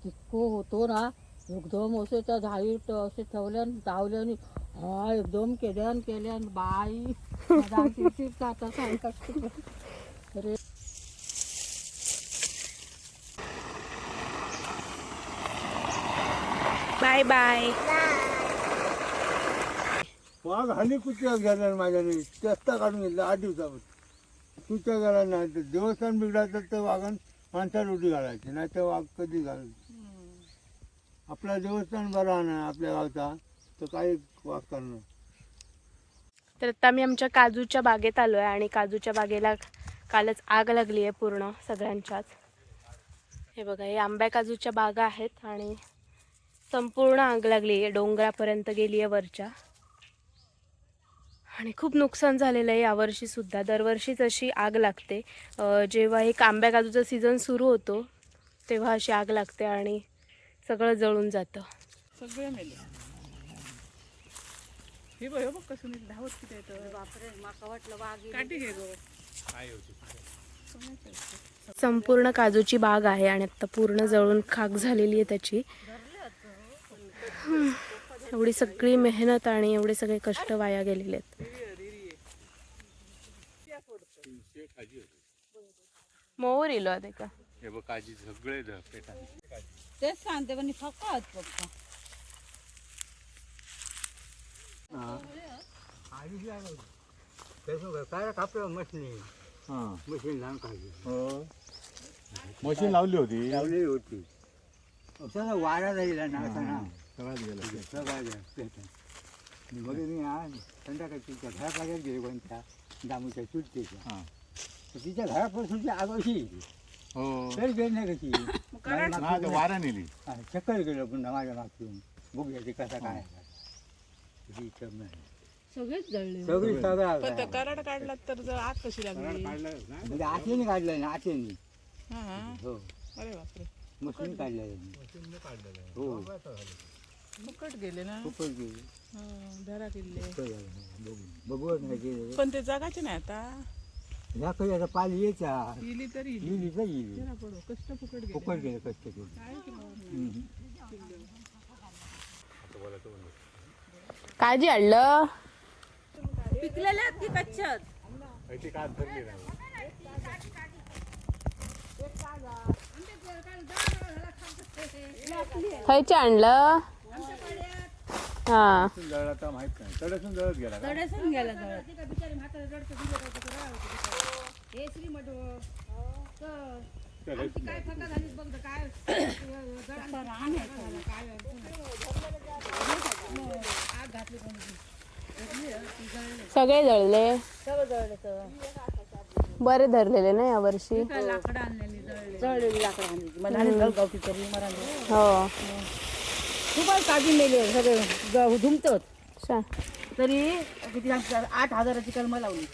कितको होतो ना एकदम असे त्या झाडीत असे ठेवल्यान धावल्यान हा एकदम केल्यान बाई माझा चिडचिड आता सांगतात अरे बाय बाय. वाघ हल्ली कुत्र्यात गेला माझ्याने चेष्टा काढून घेतला 8 दिवसावर कुत्र्या गेला नाही तर देवस्थान बिघडायचं तर वाघान माणसाला उडी घालायची नाही तर वाघ कधी घालायची. आपला देवस्थान बरा नाही आपल्या गावचा तर काही वाघ करणार. तर आता आम्ही आमच्या काजूच्या बागेत आलो आहे आणि काजूच्या बागेला कालच आग लागली आहे पूर्ण सगळ्यांच्याच. हे बघा, हे आंब्या काजूच्या बागा आहेत आणि संपूर्ण आग लागली आहे, डोंगरापर्यंत गेली आहे वरच्या. आणि खूप नुकसान झालेलं आहे यावर्षी सुद्धा. दरवर्षीच अशी आग लागते. जेव्हा एक आंब्या काजूचा सीझन सुरू होतो तेव्हा अशी आग लागते आणि सगळं जळून जातं. सगळे मेले. हे बघ हे बघ कसं नीट धावत किती येतं. बापरे माका वाटलं वाघ काठी घे गो. संपूर्ण काजूची बाग आहे आणि आता पूर्ण जळून खाक झालेली आहे त्याची. एवढी सगळी मेहनत आणि एवढे सगळे कष्ट वाया गेलेले आहेत. मोर इलो आहे का हे बघ काजी सगळे पेटा तेच सांगते पण फक्त फक्त काय कापलं मशीन मशीन लहान काढली मशीन लावली होती. लावलेली होती असं वारा जाईल ना सगळ्यात गेलं. सगळ्या मग मी आज संध्याकाळी तिच्या घरापाड्यात गेले कोणत्या दामूच्या चुटतेच्या तिच्या घरापासून ती आग अशी येते हो तरी गेली नाही कशी नाही, ते वारा नेली. चक्कर गेलं पुन्हा माझ्या मागून बघूया ते कसा काय सगळेच जळले. सगळी पण त्या सगळं कराड काढला तर जर आग कशी लागली. म्हणजे आतेने काढलं ना आतेने हा. हो अरे बापरे. मशीन काढलं हो फुकट गेले ना. खूपच गेली हा, धरा किल्ले. बघूच नाही गेले पण ते जगाचे नाही आता. ह्या कधी आता पाली यायचा इली तरी इली. गेली तर गेली जरा पडो कष्ट फुकट गेले. फुकट गेलं कष्ट केलं काय केलं? काळजी आणलं. पिकलेले आहेत की कच्च्यात? खायचे आणलं. हा जळला तर माहित नाही. तडसून जळत गेला का? तडेसून गेला जळत. सगळे जळले. सगळं जळलं तर बरे धरलेले ना यावर्षी. लाकडं आणलेली जळलेली लाकडं आणली मला आणि गावठी तरी मराठी हो खूप काजू मेले सगळे धुमतात. छान. तरी किती 8,000ची कलमं लावली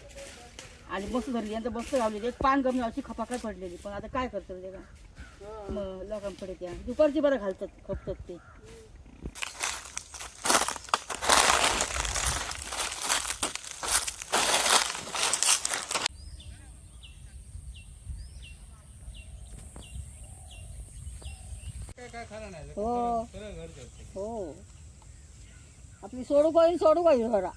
आणि बस धरली यांचं बस लावली. एक पान गमी अशी खपाखा पडलेली. पण आता काय करतात ते का मग लोकांकडे त्या दुपारची बरं घालतात खपतात ते. हो हो आपली सोडू पाहिजे घरा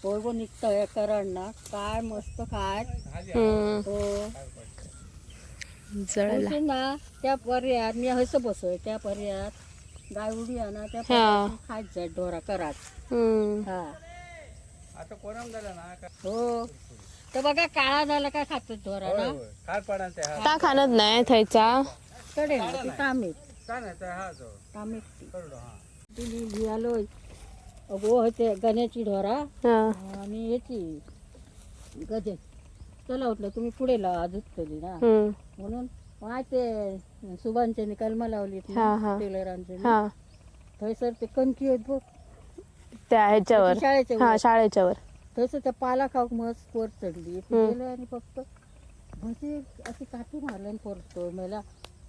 पोरगो निघतंय करण ना काय मस्त खाय हो जळला. होशील ना त्या पर्यात मी हसं बसोय त्या पर्यात गाय उडी आहे ना त्या हा. पर्यात खायच जाय ढोरा करात हा आता कोणाला झालं ना हो तर बघा काळा झाला काय खातो ढोरा ना काय पडा ते हा ता खाणत नाही थैचा. कडे ना ती तामीत काय नाही तर हा जो तामीत ती करडो हा ती लिहालोय अगो होते गण्याची ढोरा हा आणि याची गजे चला उठलं तुम्ही पुढे लावा तली ना म्हणून माय ते सुभानचे कलमा लावली हा, हा. टेलरांचे हा थंयसर ते कणकी आहेत बघ त्या ह्याच्यावर. शाळेच्या हा वर. शाळेच्यावर. थंयसर त्या पाला खाऊक मस्त वर चढली ती गेलं आणि फक्त म्हणजे अशी काठी मारल्यान परतो मला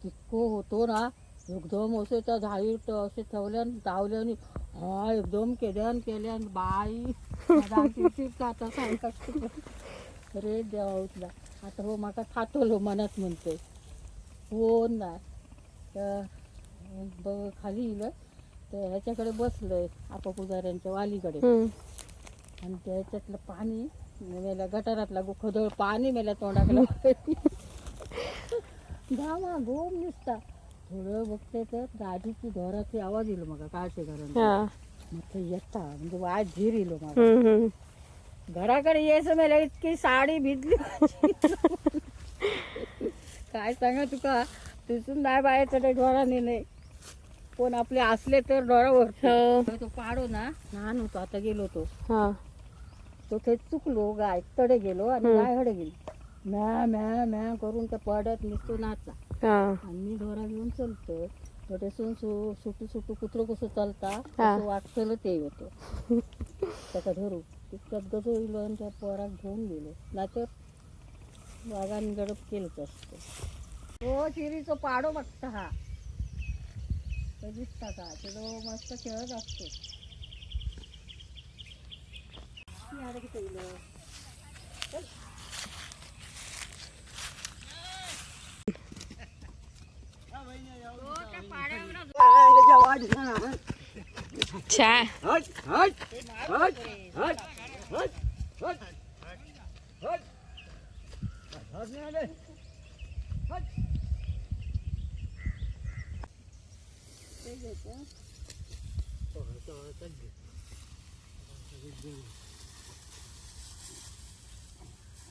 कितको होतो ना एकदम असे त्या झाडीत असे ठेवल्यान धावल्यान हा एकदम केल्यान बाई माझा चिडचिड आता सांगतात अरे देवा उठला आता हो माका खातलो मनात म्हणते हो ना तर खाली इलं तर ह्याच्याकडे बसलंय आपा पुजाऱ्यांच्या वालीकडे. आणि त्याच्यातलं पाणी मेल्या गटारातला खदळ पाणी मेल्या तोंडाकडे घामा घोम दिसता. थोडं बघते तर गाडीची ढोराची आवाज येईल मग काळचे घरात मग ते येता म्हणजे वाय झीर येलो मग घराकडे यायचं मेल्या इतकी साडी भिजली काय सांगा तुका तिथून नाही बाहेर ते ढोराने नाही पण आपले असले तर ढोरावर तो पाडो ना लहान होतो आता गेलो तो ते चुकलो गाय तडे गेलो आणि गाय हडे गेली म्या म्या म्या करून त्या पडत निसतो नाचला आणि मी ढोरा घेऊन चलतो थोडेसून सुटू सुटू कुत्र कसं चालता तसं वाटलं ते होतं त्याचा धरू तितक्यात गजो इलो आणि त्या पोराक घेऊन गेलो नाहीतर वाघाने गडप केलंच असतं. हो चिरीचा पाडो बघता हा तो दिसता का तो मस्त खेळत असतो.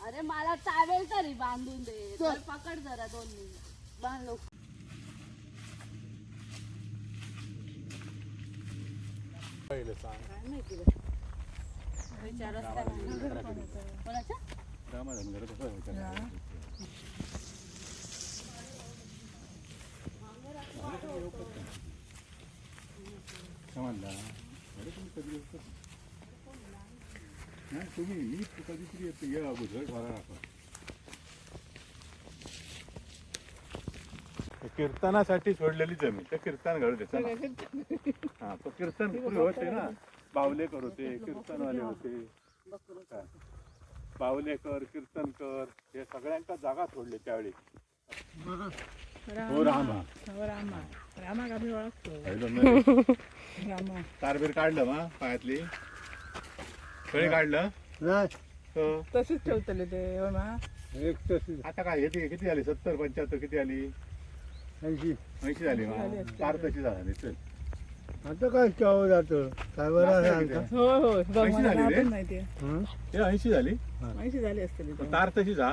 अरे मला चालेल तरी बांधून दे पकड जरा 2 मिनिट बांधलो. तुम्ही कधीतरी येते या अगोदर घरा कीर्तनासाठी सोडलेली जमीन ते कीर्तन घडू द्यायचं. हा तो कीर्तन पुरे होते ना बावलेकर होते कीर्तनवाले होते बावलेकर कीर्तनकर हे सगळ्यांका जागा सोडले त्यावेळी. हो रामा रामाक आम्ही ओळखतो. तारबीर काढलं मा पायातली सगळे काढलं नाही तशीच ठेवतले ते हो ना. एक तशी आता काय किती झाली 70 75 किती आली 80 झाली तार तशी झाली. चल आता काय चाव जातं काय बरं हो हो बघ 80 मला झाली रे? पण माहिती आहे. हे 80 झाली 80 झाली असतील तार तशीच हा.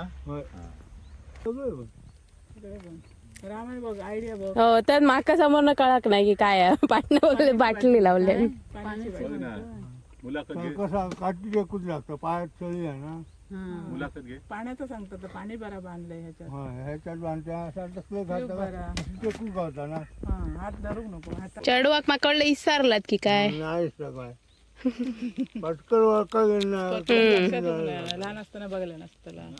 रामाने बघ आयडिया बघ. हो तर माका समोर कळक नाही की काय पाटणं बघले बाटली लावले. पाण्याची बघ ना मुलाखत घे कसा काठी टेकूच लागतं पायात चळी आहे ना. मुलाखत घे. पाण्याचं सांगतात तर पाणी बरा बांधलंय ह्याच्यात. ह्याच्यात बांधत्या असा तसलं घालता टेकू गावता ना. हात धरू नको हात. चढवाक माकडलं इसारलात की काय नाही काय पटकन वळका लहान असताना बघलं नसतं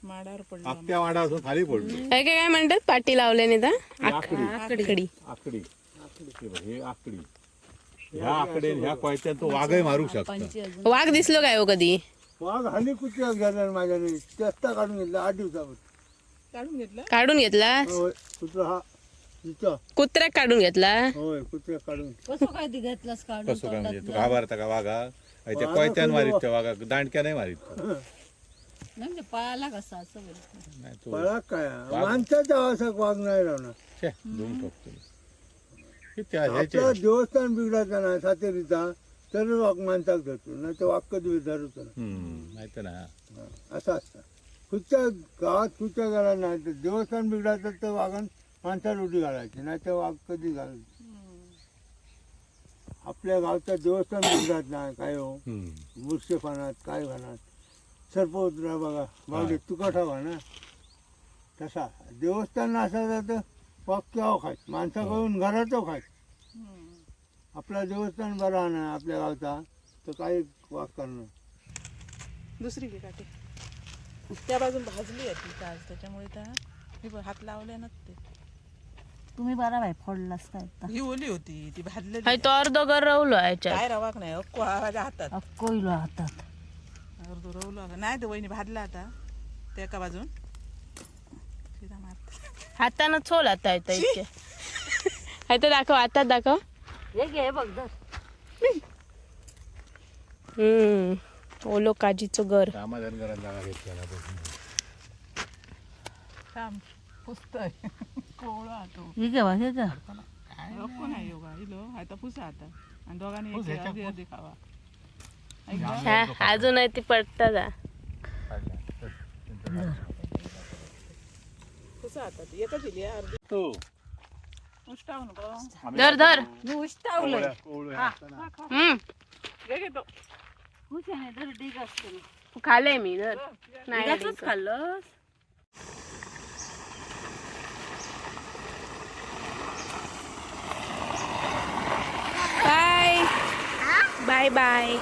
माडावर पडलं. आकट्या वाडा असून खाली पडलो. काय काय म्हणतात पाटी लावल्याने आकडी आकडी आकडी हे आकडी ह्या आकडे ह्या कोयत्यात तो वाघही मारू शकतो. वाघ दिसलो काय हो कधी वाघ हल्ली कुत्र्यात घालणार माझ्याने चेष्टा काढून घेतला 8 दिवसावर. काढून घेतलं. काढून घेतला होय कुत्रा हा इथं कुत्र्याक काढून घेतला. होय कुत्र्या काढून कसं काय ती घेतलास काढून कसं काय म्हणजे तू घाबरता का वाघा त्या कोयत्यान मारित त्या वाघा दांडक्या नाही मारित तो. नाही म्हणजे पळाला कसा असं बोलतो. नाही तो पळा काय माणसाचा असा वाघ नाही राहणार. छे, धुवून टाकतो. हे त्या ह्याचे आपलं देवस्थान बिघडायचा ना सातेरीचा तर वाघ माणसाक धरतो नाही तर वाघ कधी धरत माहिती ना असं असतं. कुठच्या गावात कुठच्या घाला नाही तर देवस्थान बिघडायचं तर वाघान माणसाला उडी घालायची नाही तर वाघ कधी घालायची. आपल्या गावचं देवस्थान बिघडत नाही काय हो वृक्षपानात काय घालणार सर्प उतरा बघा बावडे तुका ठेवा ना तसा देवस्थान असायचं तर वाघ केव्हा खायचं माणसाकडून घराचं खायचं. आपला देवस्थान बरा ना आपल्या गावचा तर काही वाघ करणार. दुसरी घे काठी. त्या बाजून भाजली आहे ती आज त्याच्यामुळे त्या मी हात लावले ना ते. तुम्ही बरा बाय फोडलास काय ही ओली होती ती भाजलेली. हाय तो अर्ध रवलो याच्यात काय रवाक नाही अक्को माझ्या हातात अक्कोईलो हातात अर्ध रवलो नाही तर वहिनी भाजला आता त्या एका बाजून सीधा मारत. हातानं चोल आता येतं इतके आता दाखव, आता दाखव. हे घे बघ धर. ओलो काजीचं घर. समाधान घरात जागा घेतला थांब पुसतोय कोवळा तो हे घे वाजायचा. नको नाही योगा इलो आता पुसा आता आणि दोघांनी एक अर्धी अर्धी खावा ऐकलं? हा, अजून आहे ती पडता जा. पुसा आता ती एकच दिली आहे अर्धी तो उष्टावू नको धर धर. मी उष्टावलंय. घे घेतो खुश आहे धर ढीग असतो ना. खाल्लंय मी धर. नाही ढिगाचंच खाल्लं. Bye bye bye.